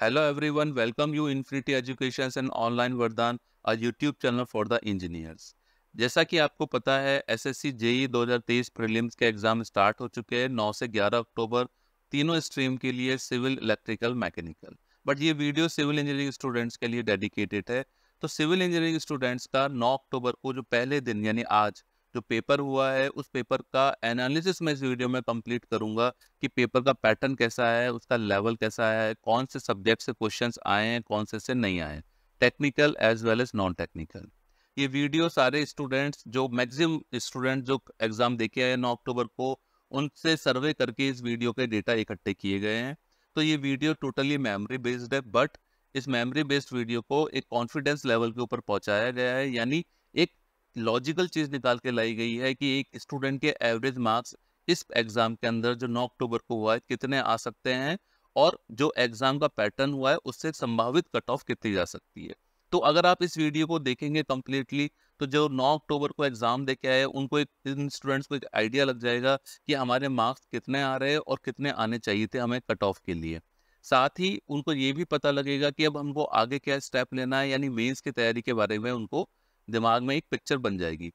Hello everyone, welcome you Infinity Education and Online Vardhan, a YouTube channel for the engineers। जैसा कि आपको पता है एसएससी जेई 2023 प्रीलिम्स के एग्जाम स्टार्ट हो चुके हैं 9 से 11 अक्टूबर तीनों स्ट्रीम के लिए सिविल, इलेक्ट्रिकल, मैकेनिकल। बट ये वीडियो सिविल इंजीनियरिंग स्टूडेंट्स के लिए डेडिकेटेड है। तो सिविल इंजीनियरिंग स्टूडेंट्स का 9 अक्टूबर को जो पहले दिन यानी आज जो पेपर हुआ है उस पेपर का एनालिसिस मैं इस वीडियो में कंप्लीट करूंगा कि पेपर का पैटर्न कैसा है, उसका लेवल कैसा है, कौन से सब्जेक्ट से क्वेश्चंस आए हैं, कौन से नहीं आए, technical as well as non technical. ये वीडियो सारे स्टूडेंट्स जो मैक्सिमम स्टूडेंट जो एग्जाम देके आए 9 अक्टूबर को उनसे सर्वे करके इस वीडियो के डेटा इकट्ठे किए गए हैं। तो ये वीडियो टोटली मेमोरी बेस्ड है, बट इस मेमोरी बेस्ड वीडियो को एक कॉन्फिडेंस लेवल के ऊपर पहुंचाया गया है, यानी एक लॉजिकल चीज निकाल के लाई गई है कि एक स्टूडेंट के एवरेज मार्क्स इस एग्जाम के अंदर जो 9 अक्टूबर को हुआ है कितने आ सकते हैं, और जो एग्जाम का पैटर्न हुआ है उससे संभावित कट ऑफ कितनी जा सकती है। तो अगर आप इस वीडियो को देखेंगे कंप्लीटली तो जो 9 अक्टूबर को एग्जाम देके आए उनको इन स्टूडेंट्स को एक आइडिया लग जाएगा कि हमारे मार्क्स कितने आ रहे हैं और कितने आने चाहिए थे हमें कट ऑफ के लिए। साथ ही उनको ये भी पता लगेगा कि अब हमको आगे क्या स्टेप लेना है, यानी मेंस की तैयारी के बारे में उनको दिमाग में एक पिक्चर बन जाएगी।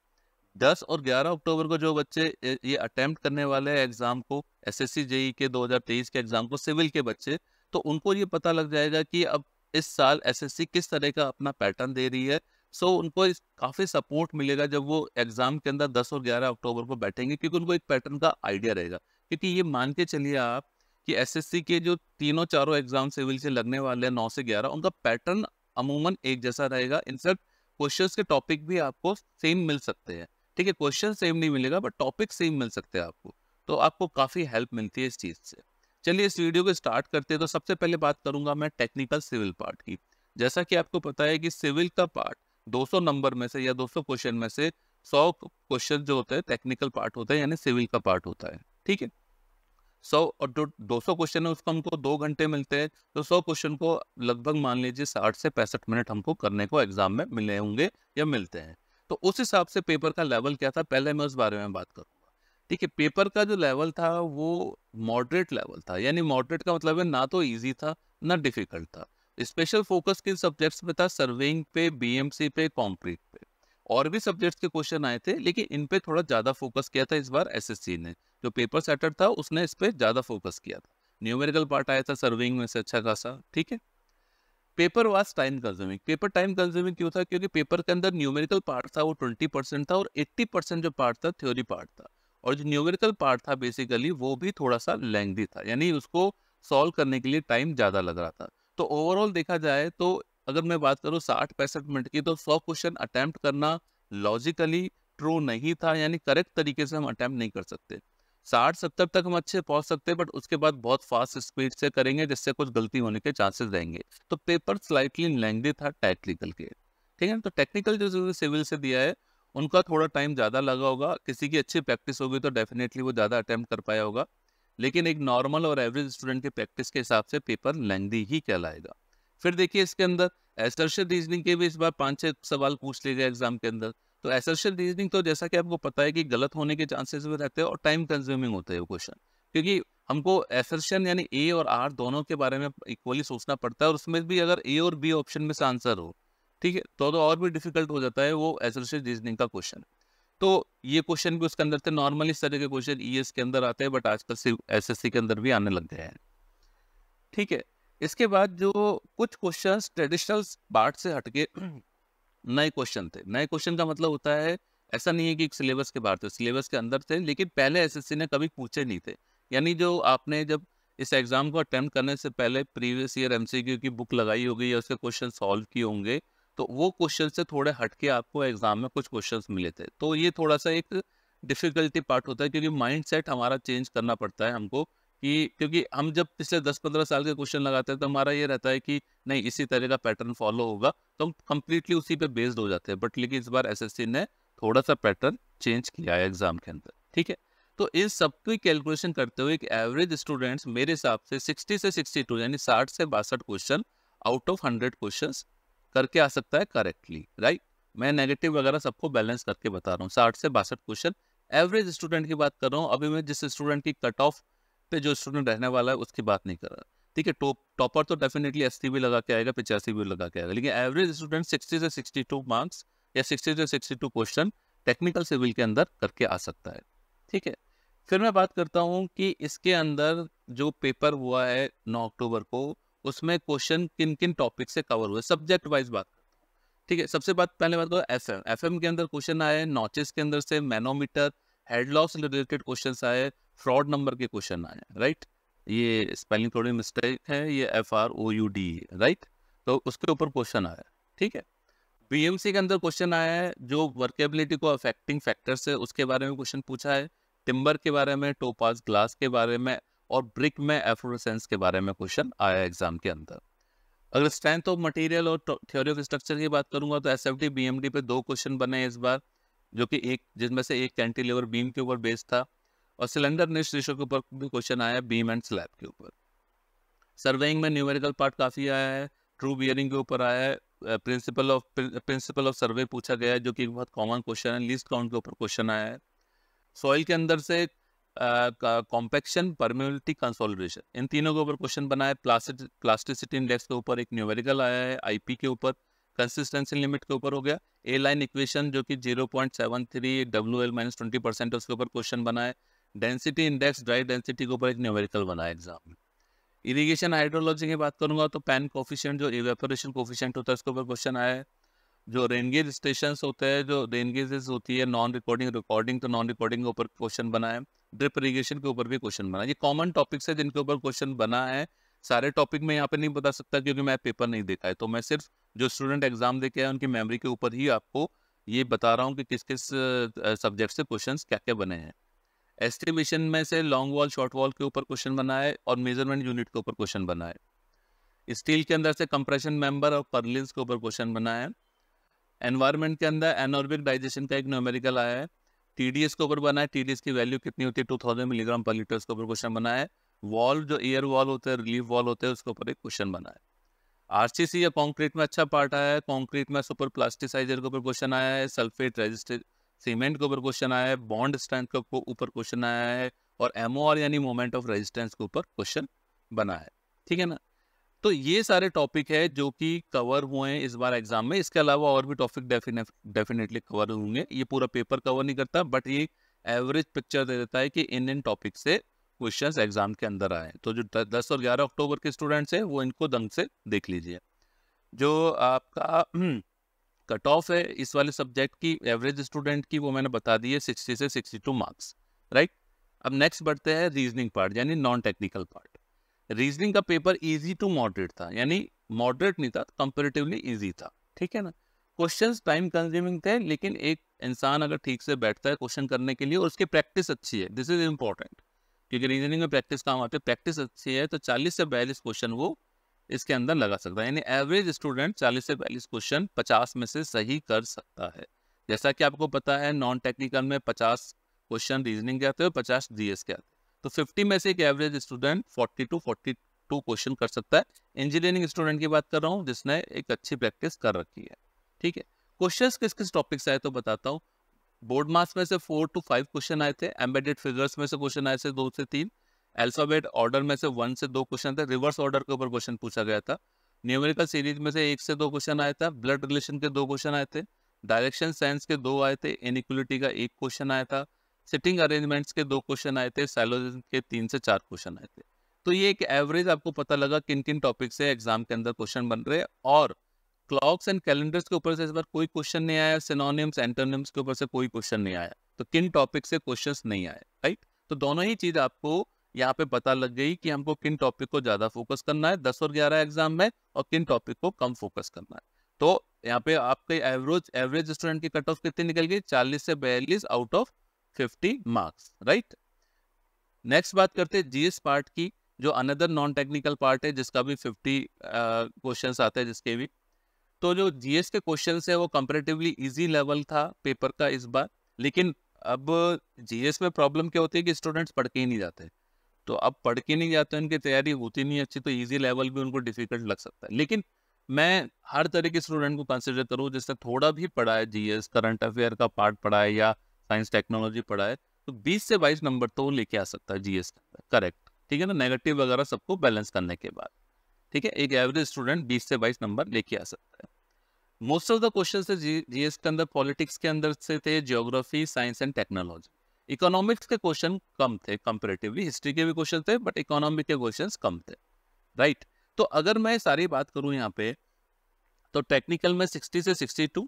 10 और 11 अक्टूबर को जो बच्चे ये अटेम्प्ट करने वाले हैं एग्जाम को, एसएससी जेई के 2023 के एग्जाम को, सिविल के बच्चे, तो उनको ये पता लग जाएगा कि अब इस साल एसएससी किस तरह का अपना पैटर्न दे रही है। सो उनको काफी सपोर्ट मिलेगा जब वो एग्जाम के अंदर 10 और 11 अक्टूबर को बैठेंगे, क्योंकि उनको एक पैटर्न का आइडिया रहेगा। क्योंकि ये मान के चलिए आप कि एसएससी के जो तीनों चारों एग्जाम सिविल से लगने वाले हैं 9 से 11, उनका पैटर्न अमूमन एक जैसा रहेगा। इनफैक्ट क्वेश्चंस के टॉपिक भी आपको सेम मिल सकते हैं। ठीक है, क्वेश्चन सेम नहीं मिलेगा बट टॉपिक सेम मिल सकते हैं आपको। तो आपको काफी हेल्प मिलती है इस चीज से। चलिए इस वीडियो को स्टार्ट करते हैं। तो सबसे पहले बात करूंगा मैं टेक्निकल सिविल पार्ट की। जैसा कि आपको पता है कि सिविल का पार्ट 200 नंबर में से या 200 क्वेश्चन में से 100 क्वेश्चन जो होते हैं टेक्निकल पार्ट होता है, यानी सिविल का पार्ट होता है। ठीक है, 100 और जो 200 क्वेश्चन है उसको हमको 2 घंटे मिलते हैं। तो 100 क्वेश्चन को लगभग मान लीजिए 60 से 65 मिनट हमको करने को एग्जाम में मिले होंगे या मिलते हैं। तो उस हिसाब से पेपर का लेवल क्या था, पहले मैं उस बारे में बात करूंगा। ठीक है, पेपर का जो लेवल था वो मॉडरेट लेवल था, यानी मॉडरेट का मतलब है ना तो ईजी था ना डिफिकल्ट था। स्पेशल फोकस किन सब्जेक्ट्स पे था, सर्वेइंग पे, बीएमसी पे, कॉन्क्रीट पे। और भी सब्जेक्ट्स के क्वेश्चन आए थे लेकिन इन पे थोड़ा ज्यादा फोकस किया था इस बार एसएससी ने। जो पेपर सेटर था उसने इस पे ज्यादा फोकस किया था। न्यूमेरिकल पार्ट आया था सर्विंग में से अच्छा खासा। ठीक है, paper was time consuming. Paper time consuming क्यों था, क्योंकि पेपर के अंदर न्यूमेरिकल पार्ट था वो 20% था और 80% जो पार्ट था थ्योरी पार्ट था। और जो न्यूमेरिकल पार्ट था बेसिकली वो भी थोड़ा सा लेंथी था, यानी उसको सॉल्व करने के लिए टाइम ज्यादा लग रहा था। तो ओवरऑल देखा जाए तो अगर मैं बात करूँ 60-65 मिनट की, तो 100 क्वेश्चन अटेम्प्ट करना लॉजिकली ट्रू नहीं था, यानी करेक्ट तरीके से हम अटेम्प्ट नहीं कर सकते। 60-70 तक हम अच्छे पहुंच सकते हैं बट उसके बाद बहुत फास्ट स्पीड से करेंगे जिससे कुछ गलती होने के चांसेस रहेंगे। तो पेपर स्लाइटली लेंथी था टेक्निकल के। ठीक है, तो टेक्निकल जो सिविल से दिया है उनका थोड़ा टाइम ज़्यादा लगा होगा। किसी की अच्छी प्रैक्टिस होगी तो डेफिनेटली वो ज़्यादा अटेम्प्ट कर पाया होगा, लेकिन एक नॉर्मल और एवरेज स्टूडेंट की प्रैक्टिस के हिसाब से पेपर लेंथी ही कहलाएगा। फिर देखिए इसके अंदर एसर्शन रीजनिंग के भी इस बार 5-6 सवाल पूछ लिए गए एग्जाम के अंदर। तो एसर्शन रीजनिंग तो जैसा कि आपको पता है कि गलत होने के चांसेस भी रहते हैं और टाइम कंज्यूमिंग होते हैं वो क्वेश्चन, क्योंकि हमको एसर्शन यानी ए और आर दोनों के बारे में इक्वली सोचना पड़ता है, और उसमें भी अगर ए और बी ऑप्शन में से आंसर हो, ठीक है, तो और भी डिफिकल्ट हो जाता है वो एसर्शन रीजनिंग का क्वेश्चन। तो ये क्वेश्चन भी उसके अंदर थे। नॉर्मली इस तरह के क्वेश्चन ईएस के अंदर आते हैं बट आजकल एसएससी के अंदर भी आने लग गए हैं। ठीक है, इसके बाद जो कुछ क्वेश्चंस ट्रेडिशनल पार्ट से हटके नए क्वेश्चन थे। नए क्वेश्चन का मतलब होता है ऐसा नहीं है कि सिलेबस के बाहर थे, सिलेबस के अंदर थे लेकिन पहले एसएससी ने कभी पूछे नहीं थे। यानी जो आपने जब इस एग्जाम को अटेम्प्ट करने से पहले प्रीवियस ईयर एमसीक्यू की बुक लगाई होगी या उसके क्वेश्चन सॉल्व किए होंगे, तो वो क्वेश्चन से थोड़े हटके आपको एग्जाम में कुछ क्वेश्चन मिले थे। तो ये थोड़ा सा एक डिफिकल्टी पार्ट होता है, क्योंकि माइंड सेट हमारा चेंज करना पड़ता है हमको, कि क्योंकि हम जब पिछले 10-15 साल के क्वेश्चन लगाते हैं तो हमारा ये रहता है कि नहीं इसी तरह का पैटर्न फॉलो होगा, तो हम कंप्लीटली उसी पे बेस्ड हो जाते हैं। बट लेकिन इस बार एसएससी ने थोड़ा सा पैटर्न चेंज किया है एग्जाम के अंदर। ठीक है, तो इस सबकी कैलकुलेशन करते हुए एक एवरेज स्टूडेंट्स मेरे हिसाब से 60 से 62 यानी 60 से 62 क्वेश्चन आउट ऑफ 100 क्वेश्चन करके आ सकता है करेक्टली। राइट, मैं नेगेटिव वगैरह सबको बैलेंस करके बता रहा हूँ। 60 से 62 क्वेश्चन एवरेज स्टूडेंट की बात कर रहा हूँ। अभी मैं जिस स्टूडेंट की कट ऑफ पे जो स्टूडेंट रहने वाला है उसकी बात नहीं कर रहा। ठीक है। टॉपर तो डेफिनेटली 80 भी लगा के आएगा, 85 भी लगा के आएगा, लेकिन एवरेज स्टूडेंट 60 से 62 मार्क्स या 60 से 62 क्वेश्चन टेक्निकल सिविल के अंदर करके आ सकता है। ठीक है, फिर मैं बात करता हूँ कि इसके अंदर जो पेपर हुआ है 9 अक्टूबर को, उसमें क्वेश्चन किन किन टॉपिक से कवर हुए, सब्जेक्ट वाइज बात करता हूँ। ठीक है, सबसे पहले बात करो एफएम। एफएम के अंदर क्वेश्चन आए नॉचेस के अंदर से, मैनोमीटर, हेड लॉस से रिलेटेड क्वेश्चंस आए, फ्रॉड नंबर के क्वेश्चन आए, राइट। ये स्पेलिंग थोड़ी मिस्टेक है, ये FROUD, राइट। तो उसके ऊपर क्वेश्चन आया। ठीक है, बीएमसी के अंदर क्वेश्चन आया है जो वर्केबिलिटी को अफेक्टिंग फैक्टर्स है उसके बारे में क्वेश्चन पूछा है, टिम्बर के बारे में, टोपाज ग्लास के बारे में और ब्रिक में एफ्लोरेसेंस के बारे में क्वेश्चन आया एग्जाम के अंदर। अगर स्ट्रेंथ ऑफ मटेरियल और थ्योरी ऑफ स्ट्रक्चर की बात करूंगा तो एसएफटी बीएमडी पे 2 क्वेश्चन बने इस बार, जो कि एक जिसमें से एक कैंटिलीवर बीम के ऊपर बेस्ड था, और सिलेंडर निश रेशो के ऊपर भी क्वेश्चन आया बीम एंड स्लैब के ऊपर। सर्वेइंग में न्यूमेरिकल पार्ट काफी आया है, ट्रू बियरिंग के ऊपर आया है, प्रिंसिपल ऑफ सर्वे पूछा गया है जो कि एक बहुत कॉमन क्वेश्चन है, लीस्ट काउंट के ऊपर क्वेश्चन आया है। सॉइल के अंदर से कॉम्पैक्शन, परमेबिलिटी, कंसोलिडेशन, इन तीनों के ऊपर क्वेश्चन बना है। प्लास्टिसिटी इंडेक्स के ऊपर एक न्यूमेरिकल आया है, आईपी के ऊपर, कंसिस्टेंसी लिमिट के ऊपर हो गया, ए लाइन इक्वेशन जो कि 0.73 WL-20% है उसके ऊपर क्वेश्चन बना है, डेंसिटी इंडेक्स, ड्राई डेंसिटी के ऊपर एक न्यूमेरिकल बना है एग्जाम में। इरिगेशन हाइड्रोलॉजी की बात करूंगा तो पैन कोफिशिएंट जो इवेपोरेशन कोफिशिएंट होता है उसके ऊपर क्वेश्चन आया है। जो रेनगेज स्टेशंस होते हैं, जो रेनगेजेस होती है, नॉन रिकॉर्डिंग, रिकॉर्डिंग तो नॉन रिकॉर्डिंग के ऊपर क्वेश्चन बना है। ड्रिप इरिगेशन के ऊपर भी क्वेश्चन बना है। ये कॉमन टॉपिक्स है जिनके ऊपर क्वेश्चन बना है। सारे टॉपिक में यहाँ पे नहीं बता सकता क्योंकि मैं पेपर नहीं देखा है, तो मैं सिर्फ जो स्टूडेंट एग्जाम दे के आए उनकी मेमोरी के ऊपर ही आपको ये बता रहा हूँ कि किस किस सब्जेक्ट से क्वेश्चन क्या क्या बने हैं। एस्टिमेशन में से लॉन्ग वॉल, शॉर्ट वॉल के ऊपर क्वेश्चन बना है और मेजरमेंट यूनिट के ऊपर क्वेश्चन बना है। स्टील के अंदर से कंप्रेशन मेंबर और पर्लिन्स के ऊपर क्वेश्चन बना है। एनवायरनमेंट के अंदर एनॉर्बिक डाइजेशन का एक न्यूमेरिकल आया है। टीडीएस के ऊपर बना है, टीडीएस की वैल्यू कितनी होती है, 2000 मिलीग्राम पर लीटर, उसके ऊपर क्वेश्चन बना है। वॉल जो एयर वॉल होते हैं, रिलीफ वॉल होते हैं, उसके ऊपर एक क्वेश्चन बना है। आरसीसी या कंक्रीट में अच्छा पार्ट आया है, कंक्रीट में सुपर प्लास्टिसाइजर के ऊपर क्वेश्चन आया है, सल्फेट रेजिस्टेंस सीमेंट के ऊपर क्वेश्चन आया है, बॉन्ड स्ट्रेंथ के ऊपर क्वेश्चन आया है, और एमओआर यानी मोमेंट ऑफ रेजिस्टेंस के ऊपर क्वेश्चन बना है। ठीक है ना, तो ये सारे टॉपिक है जो कि कवर हुए हैं इस बार एग्जाम में। इसके अलावा और भी टॉपिक डेफिनेटली कवर होंगे, ये पूरा पेपर कवर नहीं करता, बट ये एवरेज पिक्चर दे देता है कि इन टॉपिक से क्वेश्चंस एग्जाम के अंदर आए। तो जो 10 और 11 अक्टूबर के स्टूडेंट्स हैं वो इनको ढंग से देख लीजिए। जो आपका कट ऑफ है इस वाले सब्जेक्ट की एवरेज स्टूडेंट की, वो मैंने बता दी है 60 से 62 मार्क्स, राइट। अब नेक्स्ट बढ़ते हैं रीजनिंग पार्ट यानी नॉन टेक्निकल पार्ट। रीजनिंग का पेपर इजी टू मॉडरेट था, यानी मॉडरेट नहीं था, कंपैरेटिवली इजी था। ठीक है ना, क्वेश्चंस टाइम कंज्यूमिंग थे, लेकिन एक इंसान अगर ठीक से बैठता है क्वेश्चन करने के लिए और उसकी प्रैक्टिस अच्छी है, दिस इज इंपॉर्टेंट, क्योंकि रीजनिंग में प्रैक्टिस काम आती है, प्रैक्टिस अच्छी है तो 40 से 42 क्वेश्चन वो इसके अंदर लगा सकता है। यानी एवरेज स्टूडेंट 40 से 42 क्वेश्चन 50 में से सही कर सकता है। जैसा कि आपको पता है नॉन टेक्निकल में 50 क्वेश्चन रीजनिंग के आते हैं और 50 जीएस के आते हैं, तो 50 में से एक एवरेज स्टूडेंट 40 टू 42 क्वेश्चन कर सकता है। इंजीनियरिंग स्टूडेंट की बात कर रहा हूँ जिसने एक अच्छी प्रैक्टिस कर रखी है। ठीक है, क्वेश्चंस किस किस टॉपिक से आए तो बताता हूँ। बोर्ड मार्क्स में से 4 to 5 क्वेश्चन आए थे, एम्बेडेड फिगर्स में से क्वेश्चन आए थे 2 से 3, अल्फाबेट ऑर्डर में से 1 से 2 क्वेश्चन थे, रिवर्स ऑर्डर के ऊपर क्वेश्चन पूछा गया था, न्यूमेरिकल सीरीज में से 1 से 2 क्वेश्चन आया था, ब्लड रिलेशन के 2 क्वेश्चन आए थे, डायरेक्शन साइंस के 2 आए थे, इनइक्वलिटी का 1 क्वेश्चन आया था, सिटिंग अरेंजमेंट्स के 2 क्वेश्चन आए थे, साइलोजिज्म के 3 से 4 क्वेश्चन आए थे। तो ये एक एवरेज आपको पता लगा किन किन टॉपिक से एग्जाम के अंदर क्वेश्चन बन रहे हैं। और क्लॉक्स एंड कैलेंडर्स के ऊपर से इस बार कोई क्वेश्चन नहीं आया, सिनोनिम्स एंटोनिम्स के ऊपर से कोई क्वेश्चन नहीं आया, तो किन टॉपिक से क्वेश्चंस नहीं आए, राइट। तो दोनों ही चीज आपको यहाँ पे पता लग गई कि हमको किन टॉपिक को ज्यादा फोकस करना है 10 और 11 एग्जाम में और किन टॉपिक को कम फोकस करना है। तो यहाँ पे आपके एवरेज स्टूडेंट की कट ऑफ कितनी निकल गई, 40 से 42 out of 50 marks, right. Next बात करते हैं जीएस पार्ट की, जो अनदर नॉन टेक्निकल पार्ट है जिसका भी 50 क्वेश्चंस आते हैं जिसके भी। तो जो जीएस के क्वेश्चंस है वो कंपैरेटिवली इजी लेवल था पेपर का इस बार, लेकिन अब जीएस में प्रॉब्लम क्या होती है कि स्टूडेंट्स पढ़ के ही नहीं जाते, तो अब पढ़ के नहीं जाते, उनकी तैयारी होती नहीं अच्छी, तो इजी लेवल भी उनको डिफिकल्ट लग सकता है। लेकिन मैं हर तरह के स्टूडेंट को कंसिडर करूँ जिसने थोड़ा भी पढ़ा है जीएस, करंट अफेयर का पार्ट पढ़ा है या साइंस टेक्नोलॉजी पढ़ा है, तो 20 से 22 नंबर तो लेके आ सकता है जीएस के अंदर, करेक्ट। ठीक है ना, नेगेटिव वगैरह सबको बैलेंस करने के बाद। ठीक है, एक एवरेज स्टूडेंट 20 से 22 नंबर लेके आ सकता है। मोस्ट ऑफ द क्वेश्चन थे जीएस के अंदर, पॉलिटिक्स के अंदर से थे, geography, science and technology. Economics के क्वेश्चन कम थे कंपेरेटिवली, हिस्ट्री के भी क्वेश्चन थे बट इकोनॉमिक के क्वेश्चन कम थे, राइट। तो अगर मैं सारी बात करूं यहाँ पे, तो टेक्निकल में 60 से 62,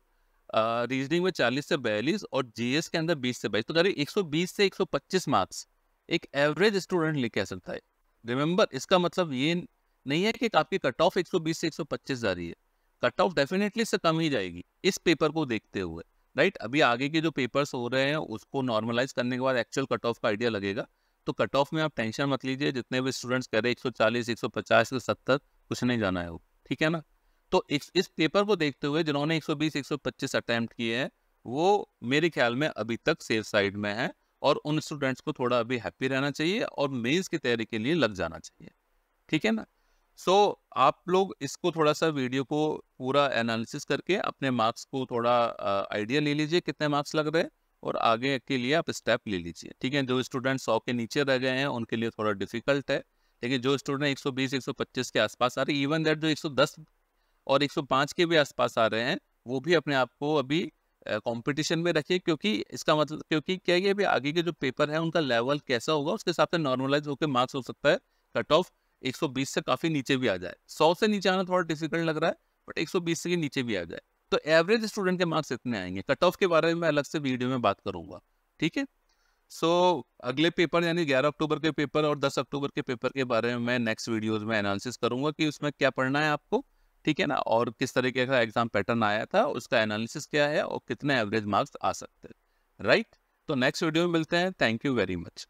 रीजनिंग में 40 से 42 और जीएस के अंदर 20 से 22, तो करीब 120 से 125 मार्क्स एक एवरेज स्टूडेंट लेके आ सकता है। रिमेंबर, इसका मतलब ये नहीं है कि आपकी कट ऑफ 120 से 125 जा रही है, कट ऑफ डेफिनेटली से कम ही जाएगी इस पेपर को देखते हुए, राइट। अभी आगे के जो पेपर्स हो रहे हैं उसको नॉर्मलाइज करने के बाद एक्चुअल कट ऑफ का आइडिया लगेगा। तो कट ऑफ में आप टेंशन मत लीजिए, जितने भी स्टूडेंट्स कह रहे 140, 150, 170, कुछ नहीं जाना है वो, ठीक है ना। तो इस पेपर को देखते हुए जिन्होंने 120, 125 अटेम्प्ट किए हैं, वो मेरे ख्याल में अभी तक सेफ साइड में है, और उन स्टूडेंट्स को थोड़ा अभी हैप्पी रहना चाहिए और मेंस की तैयारी के लिए लग जाना चाहिए, ठीक है ना। सो आप लोग इसको थोड़ा सा वीडियो को पूरा एनालिसिस करके अपने मार्क्स को थोड़ा आइडिया ले लीजिए कितने मार्क्स लग रहे हैं, और आगे के लिए आप स्टेप ले लीजिए, ठीक है। जो स्टूडेंट 100 के नीचे रह गए हैं उनके लिए थोड़ा डिफिकल्ट है, लेकिन जो स्टूडेंट 120, 125 के आसपास आ रहे हैं, इवन दैट जो 110 और 105 के भी आसपास आ रहे हैं, वो भी अपने आप को अभी कंपटीशन में रखिए, क्योंकि इसका मतलब, क्योंकि क्या है कि अभी आगे के जो पेपर है उनका लेवल कैसा होगा उसके हिसाब से नॉर्मलाइज होकर मार्क्स हो सकता है कट ऑफ 120 से काफी नीचे भी आ जाए। 100 से नीचे आना थोड़ा डिफिकल्ट लग रहा है, बट 120 से नीचे भी आ जाए तो एवरेज स्टूडेंट के मार्क्स इतने आएंगे। कट ऑफ के बारे में मैं अलग से वीडियो में बात करूंगा, ठीक है। सो अगले पेपर यानी 11 अक्टूबर के पेपर और 10 अक्टूबर के पेपर के बारे में मैं नेक्स्ट वीडियोज में एनालिसिस करूंगा कि उसमें क्या पढ़ना है आपको, ठीक है ना, और किस तरीके का एग्जाम पैटर्न आया था, उसका एनालिसिस क्या है और कितने एवरेज मार्क्स आ सकते हैं, राइट। तो नेक्स्ट वीडियो में मिलते हैं। Thank you very much.